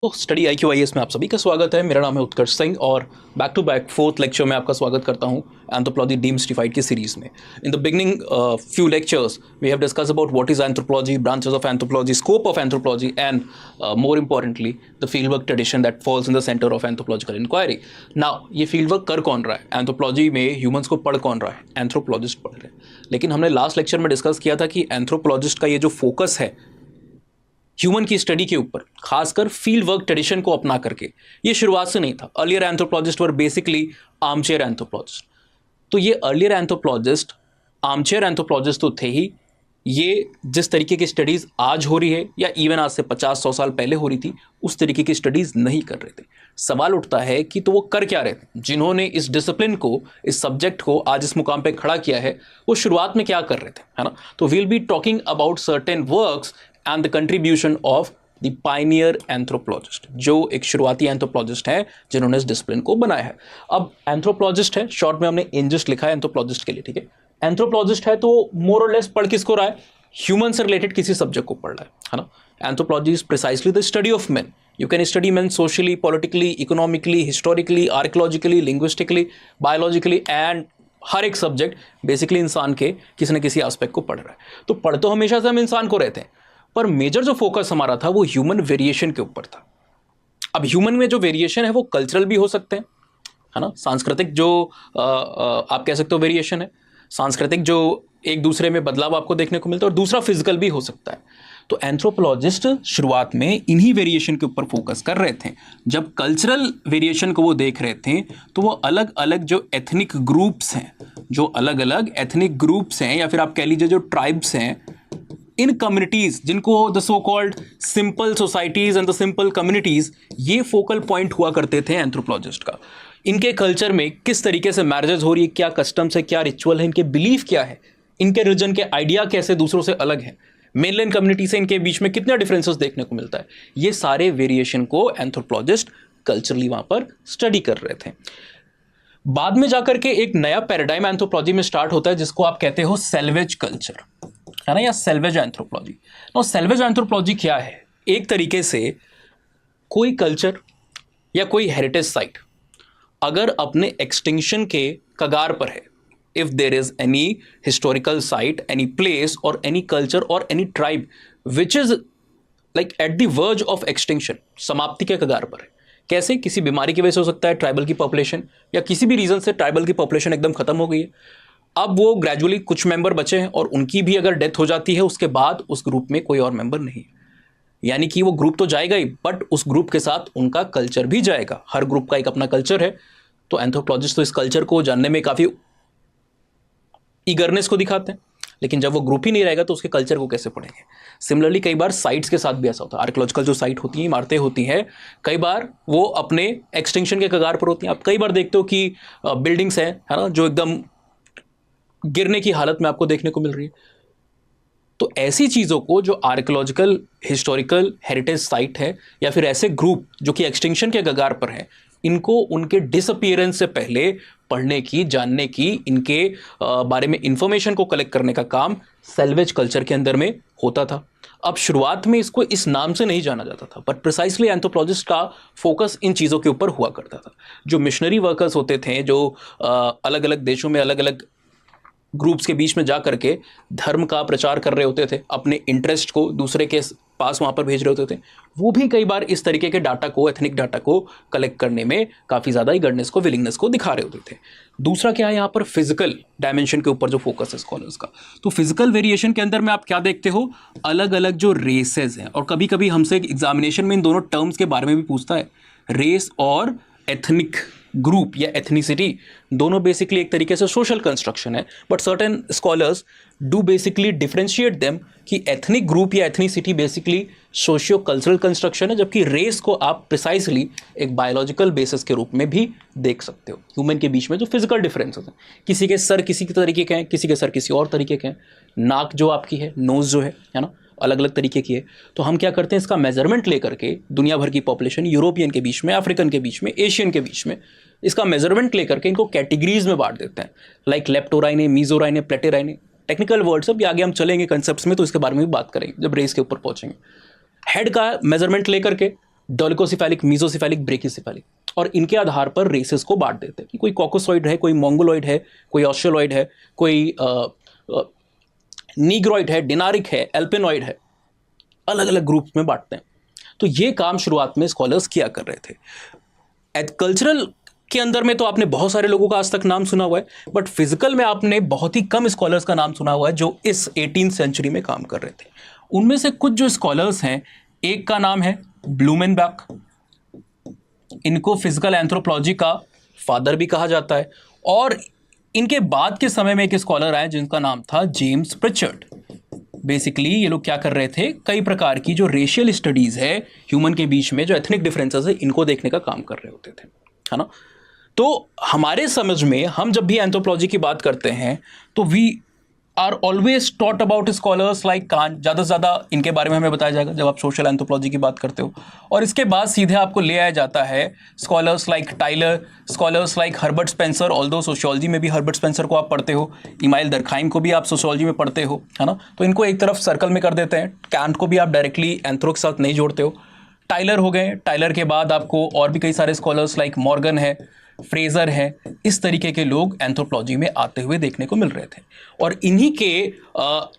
तो study IQ IAS में आप सभी का स्वागत है। मेरा नाम है उत्कर्ष सिंह और back to back fourth lecture में आपका स्वागत करता हूं एंथ्रोपोलॉजी डीमिस्टिफाइड की सीरीज में। In the beginning few lectures we have discuss about what is anthropology, branches of anthropology, scope of anthropology and more importantly the field work tradition that falls in the centre of anthropological inquiry. Now ये field work कर कौन रहा है? Anthropology में humans को पढ़ कौन रहा है? एंथ्रोपोलॉजिस्ट पढ़ रहे हैं। लेकिन हमने लास्ट लेक्चर में डिस्कस किया था कि एंथ्रोपोलॉजिस्ट का ये जो फोकस है ह्यूमन की स्टडी के ऊपर, खासकर फील्ड वर्क ट्रेडिशन को अपना करके, ये शुरुआत से नहीं था। Earlier anthropologist were basically armchair anthropologist. तो ये अर्लियर एंथ्रोपोलॉजिस्ट आर्मचेयर एंथ्रोपोलॉजिस्ट तो थे ही, ये जिस तरीके की स्टडीज़ आज हो रही है या इवन आज से 50-100 साल पहले हो रही थी, उस तरीके की स्टडीज़ नहीं कर रहे थे। सवाल उठता है कि तो वो कर क्या रहे थे? जिन्होंने इस डिसिप्लिन को, इस सब्जेक्ट को आज इस मुकाम पे खड़ा किया है, वो शुरुआत में क्या कर रहे थे, है ना? तो we'll be talking about certain works and the contribution of the pioneer anthropologist, जो एक शुरुआती एंथ्रोपोलॉजिस्ट हैं जिन्होंने इस डिसिप्लिन को बनाया है। अब एंथ्रोपोलॉजिस्ट है, शॉर्ट में हमने एंजिस्ट लिखा है एंथ्रोपोलॉजिस्ट के लिए, ठीक है? एंथ्रोपोलॉजिस्ट है तो मोर और लेस पढ़ किसको रहा है? ह्यूमन से रिलेटेड किसी सब्जेक्ट को पढ़ रहा है ना? Anthropology is precisely the study of man. You can study man socially, politically, economically, historically, archaeologically, linguistically, biologically, and हर एक सब्जेक्ट बेसिकली इंसान के किसी न किसी एस्पेक्ट को पढ़ रहा है। तो पढ़ तो हमेशा से हम इंसान को रहते हैं, पर मेजर जो फोकस हमारा था वो ह्यूमन वेरिएशन के ऊपर था। अब ह्यूमन में जो वेरिएशन है वो कल्चरल भी हो सकते हैं, है ना? सांस्कृतिक जो आप कह सकते हो वेरिएशन है, सांस्कृतिक जो एक दूसरे में बदलाव आपको देखने को मिलता है, और दूसरा फिजिकल भी हो सकता है। तो एंथ्रोपोलॉजिस्ट शुरुआत में इन्हीं वेरिएशन के ऊपर फोकस कर रहे थे। जब कल्चरल वेरिएशन को वो देख रहे थे तो वो अलग अलग जो एथनिक ग्रुप्स हैं, जो अलग अलग एथनिक ग्रुप्स हैं, या फिर आप कह लीजिए जो ट्राइब्स हैं, इन कम्युनिटीज जिनको the so called simple societies and the simple communities, ये फोकल पॉइंट हुआ करते थे एंथ्रोपोलॉजिस्ट का। इनके कल्चर में किस तरीके से मैरिजेस हो रही है, क्या कस्टम्स है, क्या रिचुअल है, इनके बिलीफ क्या है, इनके रिलीजन के आइडिया कैसे दूसरों से अलग है, मेनलैंड कम्युनिटी से इनके बीच में कितना डिफरेंसेस देखने को मिलता है, ये सारे वेरिएशन को एंथ्रोपोलॉजिस्ट कल्चरली वहां पर स्टडी कर रहे थे। बाद में जाकर के एक नया पैराडाइम एंथ्रोपोलॉजी में स्टार्ट होता है जिसको आप कहते हो सैल्वेज कल्चर, है ना, या सैल्वेज एंथ्रोपोलॉजी। और सैल्वेज एंथ्रोपोलॉजी क्या है? एक तरीके से कोई कल्चर या कोई हेरिटेज साइट अगर अपने एक्सटिंक्शन के कगार पर है, if there is any historical site, any place और एनी कल्चर और any tribe which is like at the verge of extinction, समाप्ति के कगार पर है। कैसे? किसी बीमारी की वजह से हो सकता है, ट्राइबल की पॉपुलेशन, या किसी भी रीजन से ट्राइबल की पॉपुलेशन एकदम खत्म हो गई है। अब वो ग्रेजुअली कुछ मेंबर बचे हैं और उनकी भी अगर डेथ हो जाती है, उसके बाद उस ग्रुप में कोई और मेंबर नहीं है, यानी कि वो ग्रुप तो जाएगा ही, बट उस ग्रुप के साथ उनका कल्चर भी जाएगा। हर ग्रुप का एक अपना कल्चर है। तो एंथ्रोपोलॉजिस्ट तो इस कल्चर को जानने में काफ़ी ईगरनेस को दिखाते हैं, लेकिन जब वो ग्रुप ही नहीं रहेगा तो उसके कल्चर को कैसे पढ़ेंगे? सिमिलरली कई बार साइट्स के साथ भी ऐसा होता है। आर्कियोलॉजिकल जो साइट होती हैं, इमारतें होती हैं, कई बार वो अपने एक्सटिंक्शन के कगार पर होती हैं। आप कई बार देखते हो कि बिल्डिंग्स हैं, है ना, जो एकदम गिरने की हालत में आपको देखने को मिल रही है। तो ऐसी चीज़ों को जो आर्कियोलॉजिकल, हिस्टोरिकल हेरिटेज साइट है, या फिर ऐसे ग्रुप जो कि एक्सटिंक्शन के कगार पर हैं, इनको उनके डिसअपीयरेंस से पहले पढ़ने की, जानने की, इनके बारे में इंफॉर्मेशन को कलेक्ट करने का काम सैल्वेज कल्चर के अंदर में होता था। अब शुरुआत में इसको इस नाम से नहीं जाना जाता था, बट प्रिसाइसली एंथ्रोपोलॉजिस्ट का फोकस इन चीज़ों के ऊपर हुआ करता था। जो मिशनरी वर्कर्स होते थे, जो अलग अलग देशों में अलग अलग ग्रुप्स के बीच में जा करके धर्म का प्रचार कर रहे होते थे, अपने इंटरेस्ट को दूसरे के पास वहाँ पर भेज रहे होते थे, वो भी कई बार इस तरीके के डाटा को, एथनिक डाटा को कलेक्ट करने में काफ़ी ज़्यादा ईगरनेस को, विलिंगनेस को दिखा रहे होते थे। दूसरा क्या है यहाँ पर? फिजिकल डायमेंशन के ऊपर जो फोकस है स्कॉलर्स का। तो फिजिकल वेरिएशन के अंदर में आप क्या देखते हो? अलग अलग जो रेसेस हैं, और कभी कभी हमसे एग्जामिनेशन में इन दोनों टर्म्स के बारे में भी पूछता है, रेस और एथनिक ग्रुप या एथनिसिटी, दोनों बेसिकली एक तरीके से सोशल कंस्ट्रक्शन है, but certain scholars do basically differentiate them कि एथनिक ग्रुप या ethnicity basically socio cultural construction है, जबकि रेस को आप प्रिसाइसली एक बायोलॉजिकल बेसिस के रूप में भी देख सकते हो। ह्यूमन के बीच में जो फिजिकल डिफरेंसेस हैं, किसी के सर किसी तरीके के हैं, किसी के सर किसी और तरीके के हैं, नाक जो आपकी है, नोज जो है ना, अलग अलग तरीके की है। तो हम क्या करते हैं, इसका मेजरमेंट लेकर के दुनिया भर की पॉपुलेशन, यूरोपियन के बीच में, अफ्रीकन के बीच में, एशियन के बीच में, इसका मेजरमेंट लेकर के इनको कैटेगरीज में बांट देते हैं, लाइक लेप्टोराइने, मीजोराइने, प्लेटेराइने। टेक्निकल वर्ड्स, अब आगे हम चलेंगे कंसेप्ट्स में तो इसके बारे में भी बात करेंगे जब रेस के ऊपर पहुंचेंगे। हेड का मेजरमेंट लेकर के डोलिकोसिफेलिक, मीजोसिफेलिक, ब्रेकिसिफेलिक, और इनके आधार पर रेसेस को बांट देते हैं कि कोई कॉकोसॉइड है, कोई मोंगोलॉइड है, कोई ऑस्ट्रेलॉइड है, कोई नीग्रॉइड है, डिनारिक है, एल्पिनॉइड है, अलग अलग ग्रुप्स में बांटते हैं। तो ये काम शुरुआत में स्कॉलर्स किया कर रहे थे। कल्चरल के अंदर में तो आपने बहुत सारे लोगों का आज तक नाम सुना हुआ है, बट फिजिकल में आपने बहुत ही कम स्कॉलर्स का नाम सुना हुआ है जो इस 18th सेंचुरी में काम कर रहे थे। उनमें से कुछ जो स्कॉलर्स हैं, एक का नाम है ब्लूमेनबैक, इनको फिजिकल एंथ्रोपोलॉजी का फादर भी कहा जाता है, और इनके बाद के समय में एक स्कॉलर आए जिनका नाम था जेम्स प्रिचर्ड। बेसिकली ये लोग क्या कर रहे थे, कई प्रकार की जो रेशियल स्टडीज है ह्यूमन के बीच में, जो एथनिक डिफरेंसेस है, इनको देखने का काम कर रहे होते थे, है ना। तो हमारे समझ में हम जब भी एंथ्रोपोलॉजी की बात करते हैं तो we are always taught about scholars like Kant. ज़्यादा से ज़्यादा इनके बारे में हमें बताया जाएगा जब आप सोशल एंथ्रोपोलॉजी की बात करते हो, और इसके बाद सीधे आपको ले आया जाता है scholars like Tylor, scholars like Herbert Spencer. Although sociology में भी हर्बर्ट स्पेंसर को आप पढ़ते हो, इमाइल दरखाइम को भी आप सोशियोलॉजी में पढ़ते हो, है ना। तो इनको एक तरफ सर्कल में कर देते हैं। कैंट को भी आप डायरेक्टली एंथ्रो के साथ नहीं जोड़ते हो। टाइलर हो गए, टाइलर के बाद आपको और भी कई सारे स्कॉलर्स लाइक मॉर्गन है, फ्रेजर है, इस तरीके के लोग एंथ्रोपोलॉजी में आते हुए देखने को मिल रहे थे। और इन्हीं के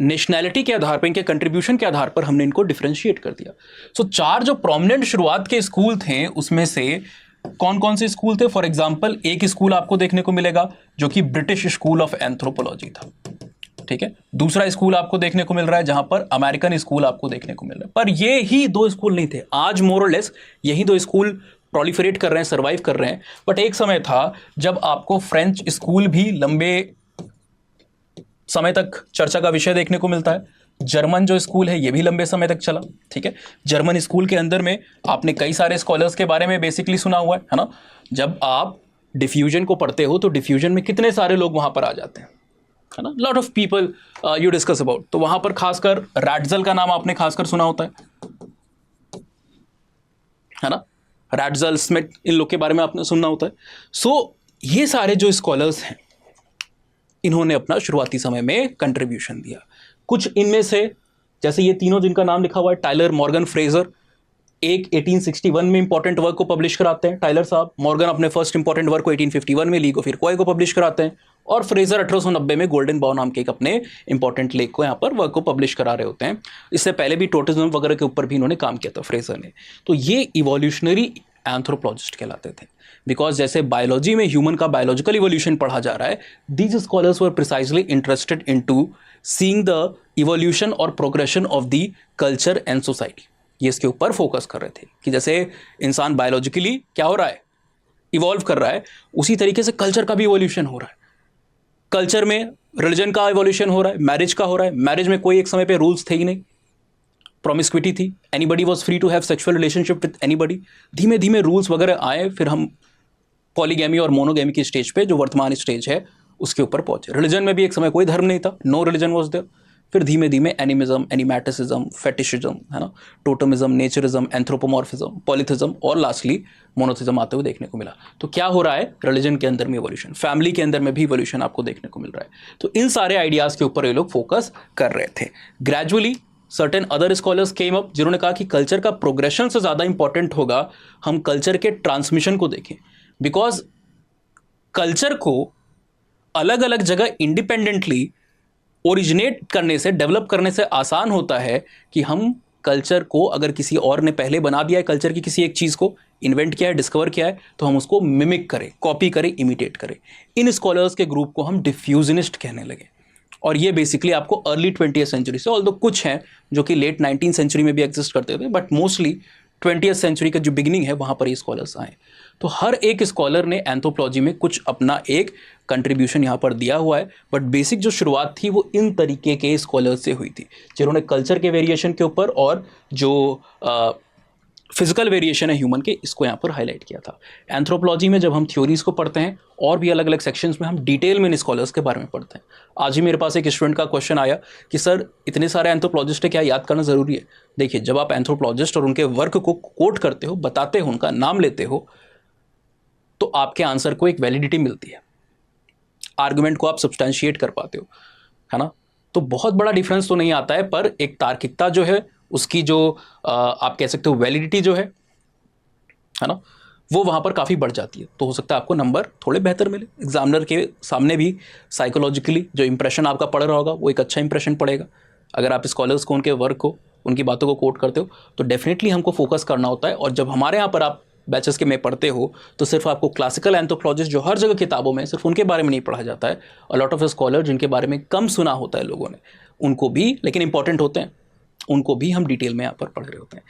नेशनैलिटी के आधार पर, इनके कंट्रीब्यूशन के आधार पर हमने इनको डिफरेंशिएट कर दिया। सो चार जो प्रोमिनेंट शुरुआत के स्कूल थे, उसमें से कौन कौन से स्कूल थे? फॉर एग्जाम्पल, एक स्कूल आपको देखने को मिलेगा जो कि ब्रिटिश स्कूल ऑफ एंथ्रोपोलॉजी था, ठीक है। दूसरा स्कूल आपको देखने को मिल रहा है जहां पर अमेरिकन स्कूल आपको देखने को मिल रहा है। पर ये ही दो स्कूल नहीं थे, आज मोर और लेस यही दो स्कूल प्रोलिफरेट कर रहे हैं, सर्वाइव कर रहे हैं। बट एक समय था जब आपको फ्रेंच स्कूल भी लंबे समय तक चर्चा का विषय देखने को मिलता है। जर्मन जो स्कूल है ये भी लंबे समय तक चला, ठीक है। जर्मन स्कूल के अंदर में आपने कई सारे स्कॉलर्स के बारे में बेसिकली सुना हुआ है ना। जब आप डिफ्यूजन को पढ़ते हो तो डिफ्यूजन में कितने सारे लोग वहां पर आ जाते हैं, है ना। Lot of people you discuss about. तो वहां पर खासकर रैट्जल का नाम आपने खासकर सुना होता है ना। रैट्जल, स्मिथ, इन लोग के बारे में आपने सुनना होता है। सो ये सारे जो स्कॉलर्स हैं, इन्होंने अपना शुरुआती समय में कंट्रीब्यूशन दिया। कुछ इनमें से, जैसे ये तीनों जिनका नाम लिखा हुआ है, टाइलर, मॉर्गन, फ्रेजर, एक 1861 में इंपॉर्टेंट वर्क को पब्लिश कराते हैं टाइलर साहब। मॉर्गन अपने फर्स्ट इंपॉर्टेंट वर्क को 1851 में लीग ऑफ इरक्वाय को पब्लिश कराते हैं, और फ्रेजर 1890 में गोल्डन बॉ नाम के एक अपने इंपॉर्टेंट लेख को यहाँ पर वर्क को पब्लिश करा रहे होते हैं। इससे पहले भी टोटेज्म वगैरह के ऊपर भी इन्होंने काम किया था फ्रेजर ने। तो ये इवोल्यूशनरी एंथ्रोपोलॉजिस्ट कहलाते थे, बिकॉज जैसे बायोलॉजी में ह्यूमन का बायोलॉजिकल इवोल्यूशन पढ़ा जा रहा है, these scholars were precisely interested into seeing the evolution और progression of the culture and society. ये इसके ऊपर फोकस कर रहे थे कि जैसे इंसान बायोलॉजिकली क्या हो रहा है, इवॉल्व कर रहा है, उसी तरीके से कल्चर का भी इवोल्यूशन हो रहा है। कल्चर में रिलीजन का इवोल्यूशन हो रहा है, मैरिज का हो रहा है। मैरिज में कोई एक समय पे रूल्स थे ही नहीं, प्रोमिस्क्विटी थी, anybody was free to have sexual relationship with anybody. धीमे धीमे रूल्स वगैरह आए, फिर हम पॉलीगैमी और मोनोगैमी की स्टेज पे, जो वर्तमान स्टेज है, उसके ऊपर पहुंचे। रिलीजन में भी एक समय कोई धर्म नहीं था, नो रिलीजन वाज देयर। फिर धीमे धीमे एनिमिज्म, एनिमैटिसिज्म, फेटिशिज्म, है ना, टोटमिज्म, नेचरिज्म, एंथ्रोपोमॉर्फिज्म, पॉलीथिज्म और लास्टली मोनोथिज्म आते हुए देखने को मिला। तो क्या हो रहा है, रिलीजन के अंदर में इवोल्यूशन, फैमिली के अंदर में भी इवोल्यूशन आपको देखने को मिल रहा है। तो इन सारे आइडियाज के ऊपर ये लोग फोकस कर रहे थे। Gradually certain other scholars came up जिन्होंने कहा कि कल्चर का प्रोग्रेशन से ज़्यादा इंपॉर्टेंट होगा हम कल्चर के ट्रांसमिशन को देखें, बिकॉज कल्चर को अलग अलग जगह इंडिपेंडेंटली ओरिजिनेट करने से, डेवलप करने से आसान होता है कि हम कल्चर को, अगर किसी और ने पहले बना दिया है कल्चर की किसी एक चीज़ को, इन्वेंट किया है, डिस्कवर किया है, तो हम उसको मिमिक करें, कॉपी करें, इमिटेट करें। इन स्कॉलर्स के ग्रुप को हम डिफ्यूजनिस्ट कहने लगे। और ये बेसिकली आपको अर्ली 20th सेंचुरी से, ऑल्दो कुछ हैं जो कि लेट 19th सेंचुरी में भी एग्जिस्ट करते थे, बट मोस्टली 20th सेंचुरी का जो बिगिनिंग है वहाँ पर ये स्कॉलर्स आए। तो हर एक स्कॉलर ने एंथ्रोपोलॉजी में कुछ अपना एक कंट्रीब्यूशन यहाँ पर दिया हुआ है, बट बेसिक जो शुरुआत थी वो इन तरीके के स्कॉलर्स से हुई थी, जिन्होंने कल्चर के वेरिएशन के ऊपर और जो फिजिकल वेरिएशन है ह्यूमन के, इसको यहाँ पर हाईलाइट किया था। एंथ्रोपोलॉजी में जब हम थ्योरीज को पढ़ते हैं और भी अलग अलग सेक्शंस में, हम डिटेल में इन स्कॉलर्स के बारे में पढ़ते हैं। आज ही मेरे पास एक स्टूडेंट का क्वेश्चन आया कि सर इतने सारे एंथ्रोपोलॉजिस्ट है, क्या याद करना ज़रूरी है? देखिए, जब आप एंथ्रोपोलॉजिस्ट और उनके वर्क को कोट करते हो, बताते हो, उनका नाम लेते हो, तो आपके आंसर को एक वैलिडिटी मिलती है, आर्गुमेंट को आप सब्सटैंशिएट कर पाते हो, है ना। तो बहुत बड़ा डिफरेंस तो नहीं आता है, पर एक तार्किकता जो है उसकी, जो आप कह सकते हो वैलिडिटी जो है, है ना, वो वहाँ पर काफ़ी बढ़ जाती है। तो हो सकता है आपको नंबर थोड़े बेहतर मिले, एग्जामिनर के सामने भी साइकोलॉजिकली जो इंप्रेशन आपका पड़ रहा होगा वो एक अच्छा इंप्रेशन पड़ेगा। अगर आप स्कॉलर्स को, उनके वर्क को, उनकी बातों को कोट करते हो तो डेफिनेटली हमको फोकस करना होता है। और जब हमारे यहाँ पर आप बैचेस के में पढ़ते हो तो सिर्फ आपको क्लासिकल एंथ्रोपोलॉजिस्ट जो हर जगह किताबों में सिर्फ उनके बारे में नहीं पढ़ा जाता है, अ लॉट ऑफ स्कॉलर जिनके बारे में कम सुना होता है लोगों ने, उनको भी, लेकिन इंपॉर्टेंट होते हैं, उनको भी हम डिटेल में यहाँ पर पढ़ रहे होते हैं।